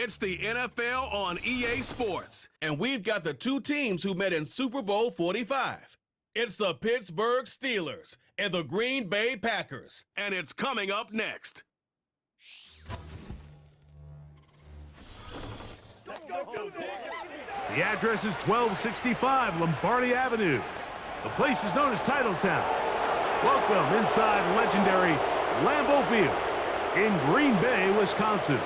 It's the NFL on EA Sports, and we've got the two teams who met in Super Bowl 45. It's the Pittsburgh Steelers and the Green Bay Packers, and it's coming up next. Let's go do this. The address is 1265 Lombardi Avenue. The place is known as Titletown. Welcome inside legendary Lambeau Field in Green Bay, Wisconsin.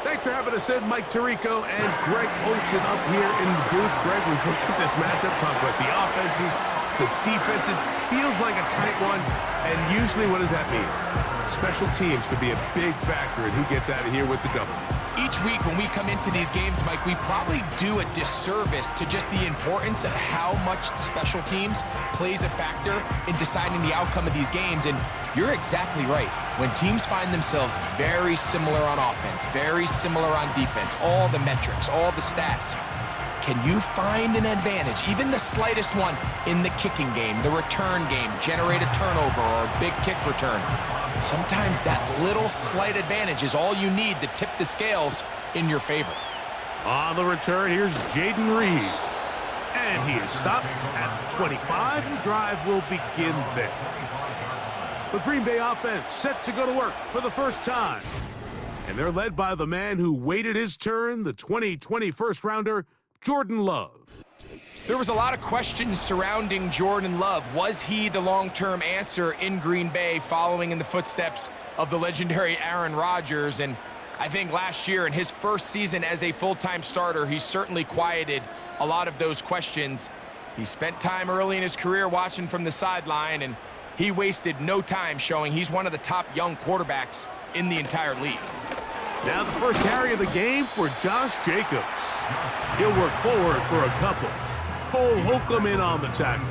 Thanks for having us in, Mike Tirico and Greg Olson up here in the booth. Greg, we've looked at this matchup, talked about the offenses, the defenses. Feels like a tight one, and usually what does that mean? Special teams could be a big factor in who gets out of here with the W. Each week when we come into these games, Mike, we probably do a disservice to just the importance of how much special teams plays a factor in deciding the outcome of these games. And you're exactly right. When teams find themselves very similar on offense, very similar on defense, all the metrics, all the stats, can you find an advantage, even the slightest one, in the kicking game, the return game, generate a turnover or a big kick return? Sometimes that little slight advantage is all you need to tip the scales in your favor. On the return, here's Jaden Reed. And he is stopped at the 25. The drive will begin there. The Green Bay offense set to go to work for the first time. And they're led by the man who waited his turn, the 2020 first-rounder, Jordan Love. There was a lot of questions surrounding Jordan Love. Was he the long-term answer in Green Bay following in the footsteps of the legendary Aaron Rodgers? And I think last year in his first season as a full-time starter, he certainly quieted a lot of those questions. He spent time early in his career watching from the sideline, and he wasted no time showing he's one of the top young quarterbacks in the entire league. Now the first carry of the game for Josh Jacobs. He'll work forward for a couple. Cole Holcomb in on the tackle.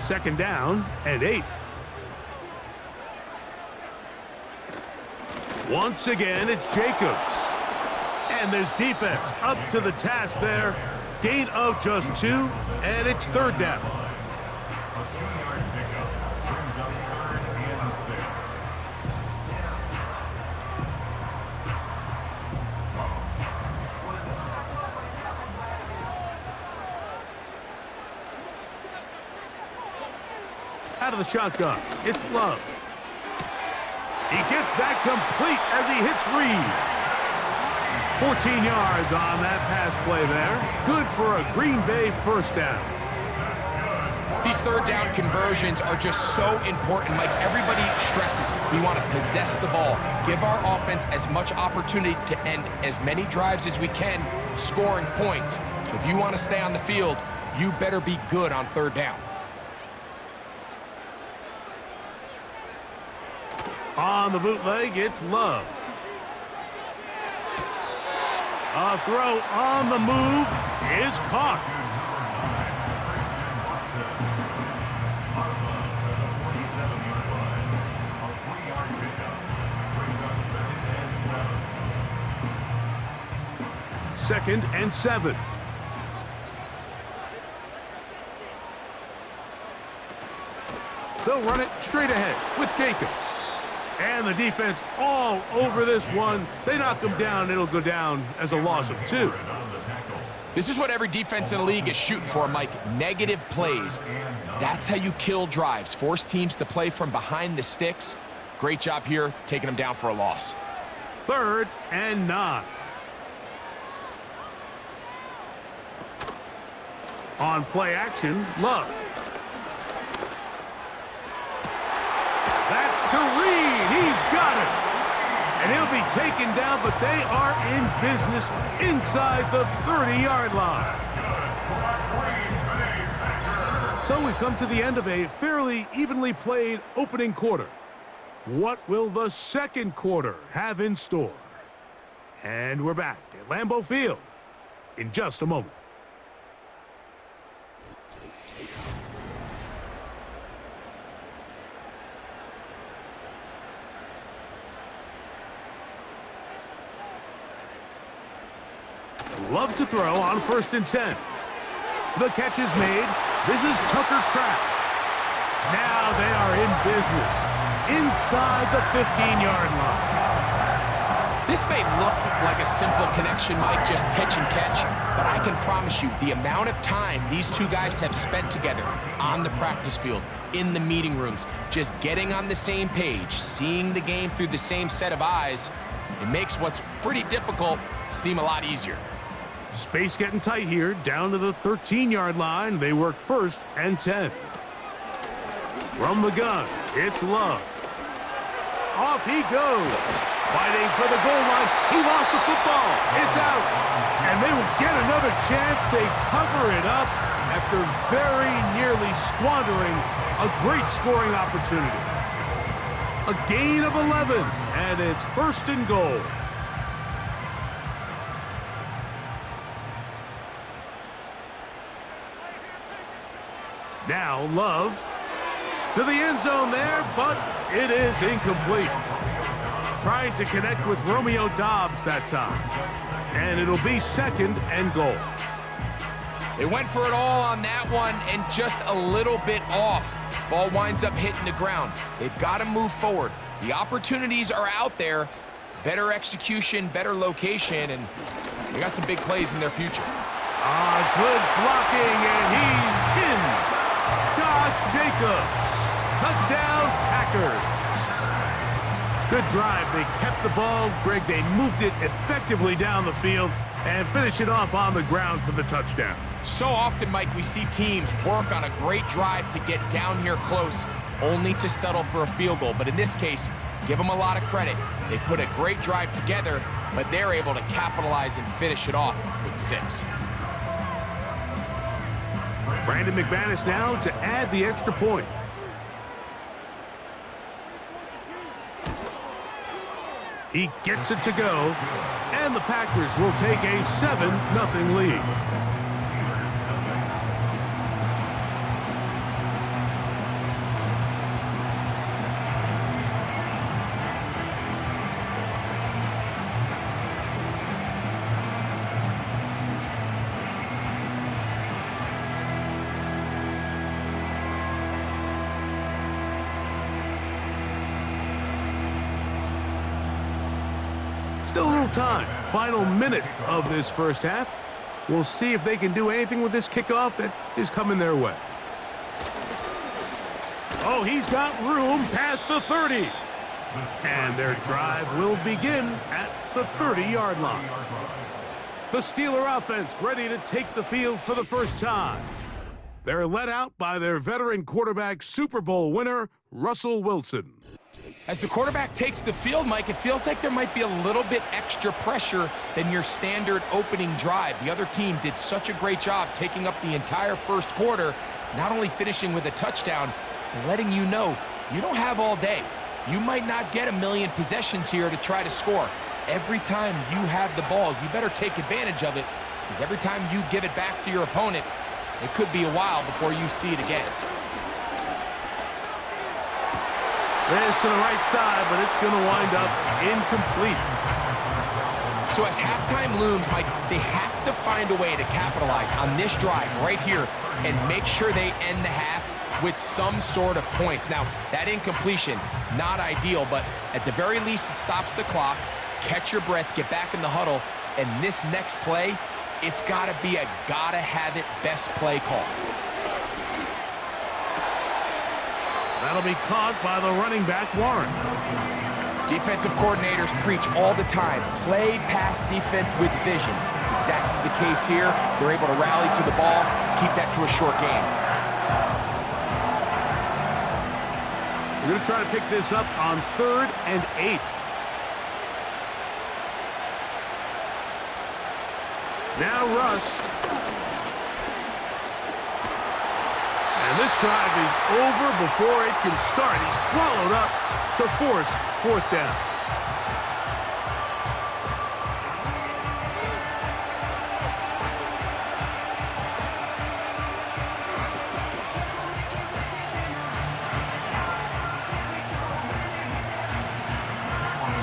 Second down and 8. Once again, it's Jacobs. And this defense up to the task there. Gain of just 2, and it's third down. Out of the shotgun, it's Love. He gets that complete as he hits Reed. 14 yards on that pass play there. Good for a Green Bay first down. These third down conversions are just so important, Mike. Everybody stresses we want to possess the ball, give our offense as much opportunity to end as many drives as we can, scoring points. So if you want to stay on the field, you better be good on third down. On the bootleg, it's Love. A throw on the move is caught. Second and 7. They'll run it straight ahead with Jacobs. And the defense all over this one. They knock him down. It'll go down as a loss of 2. This is what every defense in the league is shooting for, Mike. Negative plays. That's how you kill drives. Force teams to play from behind the sticks. Great job here, taking them down for a loss. Third and 9. On play action, Love. That's to Reed. He's got it. And he'll be taken down, but they are in business inside the 30-yard line. So we've come to the end of a fairly evenly played opening quarter. What will the second quarter have in store? And we're back at Lambeau Field in just a moment. Love to throw on 1st and 10. The catch is made. This is Tucker Kraft. Now they are in business inside the 15-yard line. This may look like a simple connection, Mike, just pitch and catch, but I can promise you the amount of time these two guys have spent together on the practice field, in the meeting rooms, just getting on the same page, seeing the game through the same set of eyes, it makes what's pretty difficult seem a lot easier. Space getting tight here, down to the 13-yard line. They work 1st and 10. From the gun, it's Love. Off he goes. Fighting for the goal line. He lost the football. It's out. And they will get another chance. They cover it up after very nearly squandering a great scoring opportunity. A gain of 11, and it's 1st and goal. Now Love to the end zone there, but it is incomplete. Trying to connect with Romeo Doubs that time. And it'll be 2nd and goal. They went for it all on that one and just a little bit off. Ball winds up hitting the ground. They've got to move forward. The opportunities are out there. Better execution, better location, and they got some big plays in their future. Good blocking, and he's in. Josh Jacobs. Touchdown, Packers. Good drive. They kept the ball. Greg, they moved it effectively down the field and finish it off on the ground for the touchdown. So often, Mike, we see teams work on a great drive to get down here close, only to settle for a field goal. But in this case, give them a lot of credit. They put a great drive together, but they're able to capitalize and finish it off with 6. Brandon McManus now to add the extra point. He gets it to go, and the Packers will take a 7-0 lead. Still a little time. Final minute of this first half. We'll see if they can do anything with this kickoff that is coming their way. Oh, he's got room past the 30. And their drive will begin at the 30-yard line. The Steeler offense ready to take the field for the first time. They're led out by their veteran quarterback, Super Bowl winner, Russell Wilson. As the quarterback takes the field, Mike, it feels like there might be a little bit extra pressure than your standard opening drive. The other team did such a great job taking up the entire first quarter, not only finishing with a touchdown, but letting you know you don't have all day. You might not get a million possessions here to try to score. Every time you have the ball, you better take advantage of it, because every time you give it back to your opponent, it could be a while before you see it again. This to the right side, but it's going to wind up incomplete. So as halftime looms, Mike, they have to find a way to capitalize on this drive right here and make sure they end the half with some sort of points. Now, that incompletion, not ideal, but at the very least, it stops the clock. Catch your breath, get back in the huddle, and this next play, it's got to be a gotta-have-it best play call. That'll be caught by the running back, Warren. Defensive coordinators preach all the time, play pass defense with vision. It's exactly the case here. They're able to rally to the ball, keep that to a short game. We're going to try to pick this up on 3rd and 8. Now Russ. And this drive is over before it can start. He's swallowed up to force 4th down.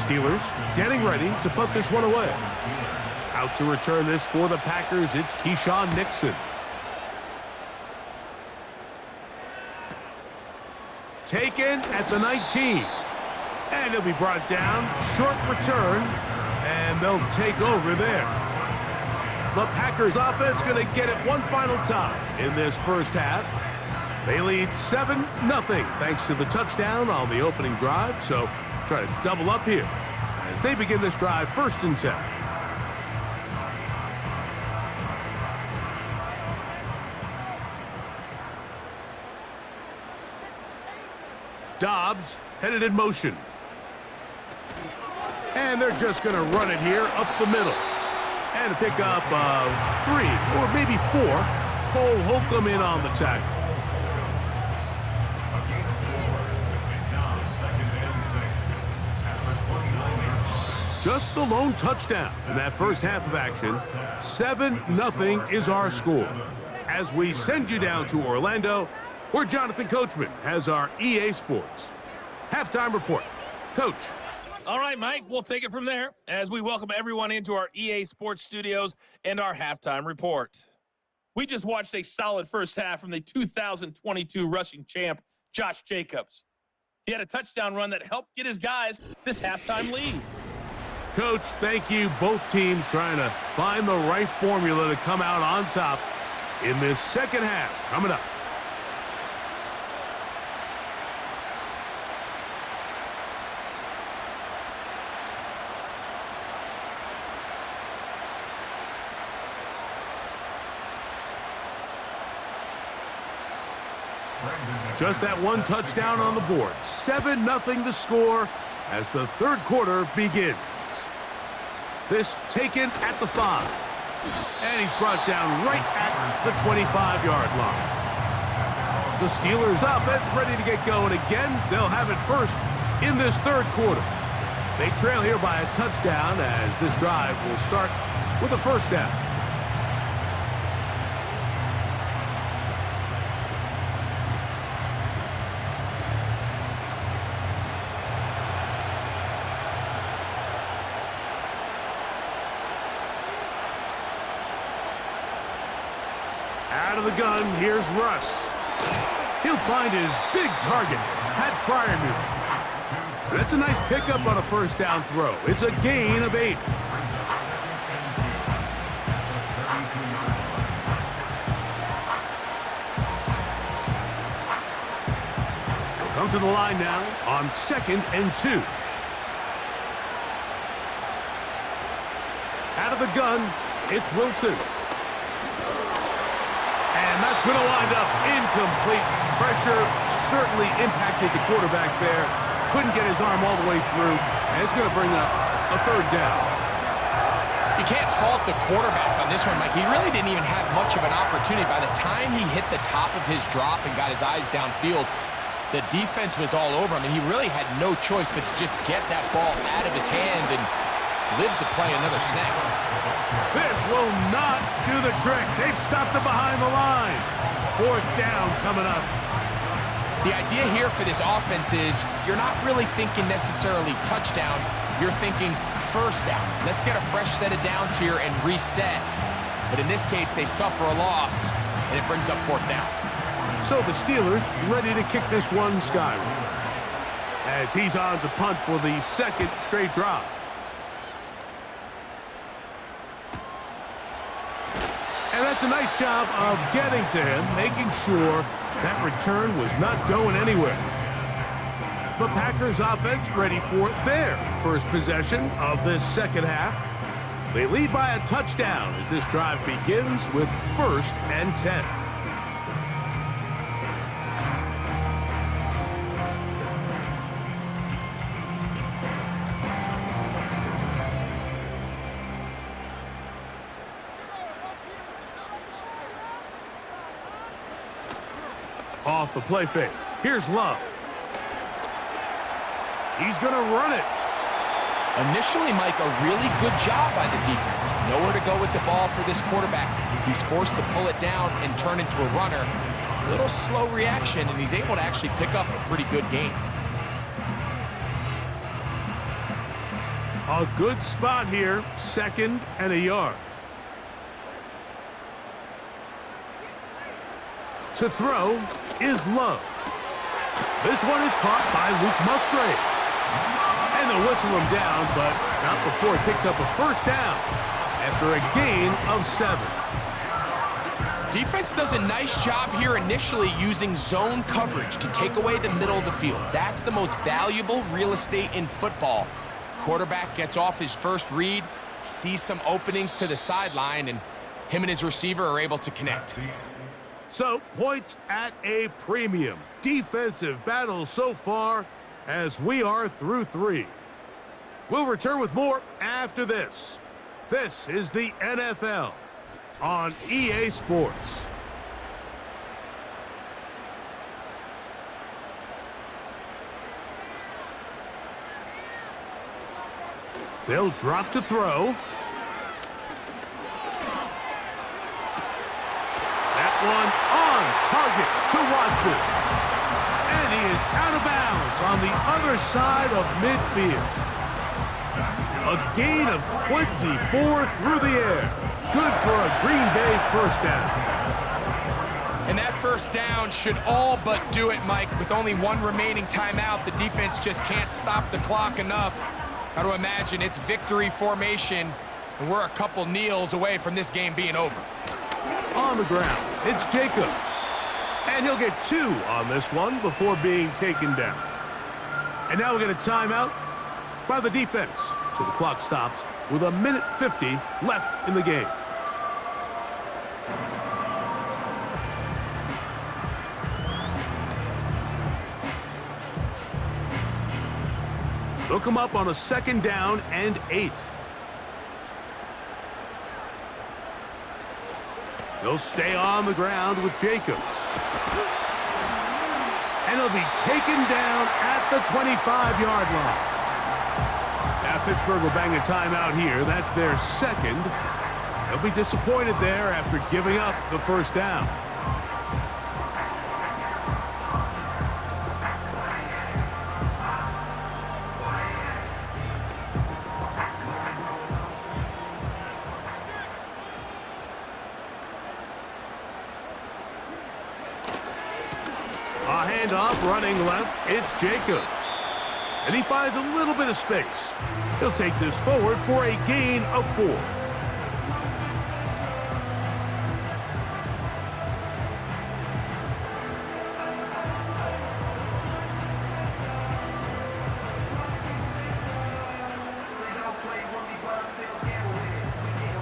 Steelers getting ready to put this one away. Out to return this for the Packers, it's Keyshawn Nixon. taken at the 19. And he'll be brought down. Short return. And they'll take over there. The Packers offense going to get it one final time in this first half. They lead 7-0 thanks to the touchdown on the opening drive. So try to double up here as they begin this drive 1st and 10. Dobbs headed in motion. And they're just going to run it here up the middle. And a pickup of 3 or maybe 4. Cole Holcomb in on the tackle. Just the lone touchdown in that first half of action. 7-0 is our score. As we send you down to Orlando, where Jonathan Coachman has our EA Sports halftime report. Coach. All right, Mike, we'll take it from there as we welcome everyone into our EA Sports studios and our halftime report. We just watched a solid first half from the 2022 rushing champ, Josh Jacobs. He had a touchdown run that helped get his guys this halftime lead. Coach, thank you. Both teams trying to find the right formula to come out on top in this second half. Coming up. Just that one touchdown on the board. 7-0 the score as the third quarter begins. This taken at the 5. And he's brought down right at the 25-yard line. The Steelers offense ready to get going again. They'll have it first in this third quarter. They trail here by a touchdown as this drive will start with a first down. Out of the gun, here's Russ. He'll find his big target, Pat Freiermuth. That's a nice pickup on a first down throw. It's a gain of 8. He'll come to the line now on 2nd and 2. Out of the gun, it's Wilson. And that's going to wind up incomplete. Pressure certainly impacted the quarterback there. Couldn't get his arm all the way through, and it's going to bring up a third down. You can't fault the quarterback on this one, Mike. He really didn't even have much of an opportunity. By the time he hit the top of his drop and got his eyes downfield, the defense was all over him, and he really had no choice but to just get that ball out of his hand and live to play another snap. This will not do the trick. They've stopped him behind the line. Fourth down coming up. The idea here for this offense is you're not really thinking necessarily touchdown. You're thinking first down. Let's get a fresh set of downs here and reset. But in this case, they suffer a loss, and it brings up fourth down. So the Steelers ready to kick this one skyward as he's on to punt for the second straight drive. And that's a nice job of getting to him, making sure that return was not going anywhere. The Packers offense ready for their first possession of this second half. They lead by a touchdown as this drive begins with 1st and 10. Off the play fake. Here's Love. He's going to run it. Initially, Mike, a really good job by the defense. Nowhere to go with the ball for this quarterback. He's forced to pull it down and turn into a runner. A little slow reaction, and he's able to actually pick up a pretty good gain. A good spot here. 2nd and a yard. To throw is Love. This one is caught by Luke Musgrave. And they'll whistle him down, but not before he picks up a first down after a gain of 7. Defense does a nice job here initially using zone coverage to take away the middle of the field. That's the most valuable real estate in football. Quarterback gets off his first read, sees some openings to the sideline, and him and his receiver are able to connect. So, points at a premium. Defensive battle so far as we are through 3. We'll return with more after this. This is the NFL on EA Sports. They'll drop to throw. That one on target to Watson. And he is out of bounds on the other side of midfield. A gain of 24 through the air. Good for a Green Bay first down. And that first down should all but do it, Mike. With only one remaining timeout, the defense just can't stop the clock enough. Got to imagine it's victory formation, and we're a couple kneels away from this game being over. On the ground, it's Jacobs. And he'll get 2 on this one before being taken down. And now we get a timeout by the defense. So the clock stops with 1:50 left in the game. They'll come up on a 2nd down and 8. They'll stay on the ground with Jacobs. And he'll be taken down at the 25-yard line. Now Pittsburgh will bang a timeout here. That's their 2nd. They'll be disappointed there after giving up the first down. A handoff running left, it's Jacobs. And he finds a little bit of space. He'll take this forward for a gain of 4.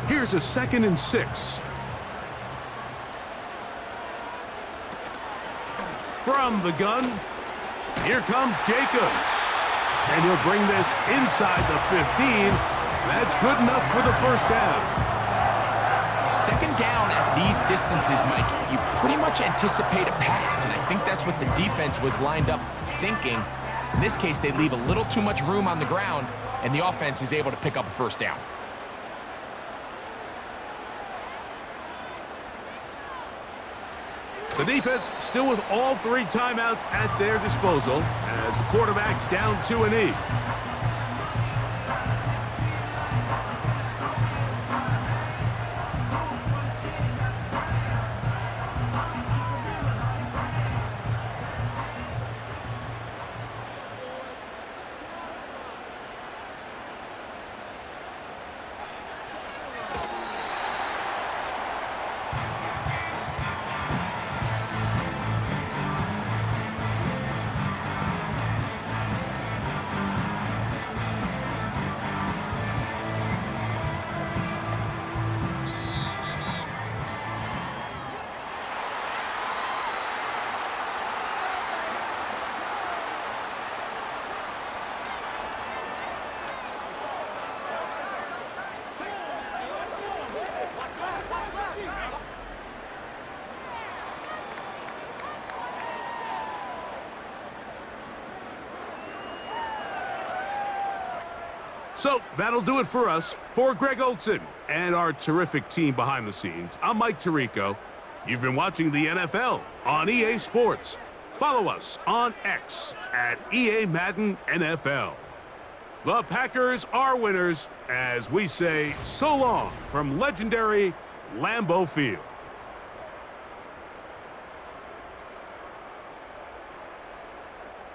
Here's a 2nd and 6. From the gun, here comes Jacobs. And he'll bring this inside the 15. That's good enough for the first down. 2nd down at these distances, Mike, you pretty much anticipate a pass, and I think that's what the defense was lined up thinking. In this case, they leave a little too much room on the ground, and the offense is able to pick up a first down. The defense still with all 3 timeouts at their disposal as the quarterback's down to a knee. So that'll do it for us. For Greg Olson and our terrific team behind the scenes, I'm Mike Tirico. You've been watching the NFL on EA Sports. Follow us on X at EA Madden NFL. The Packers are winners as we say so long from legendary Lambeau Field.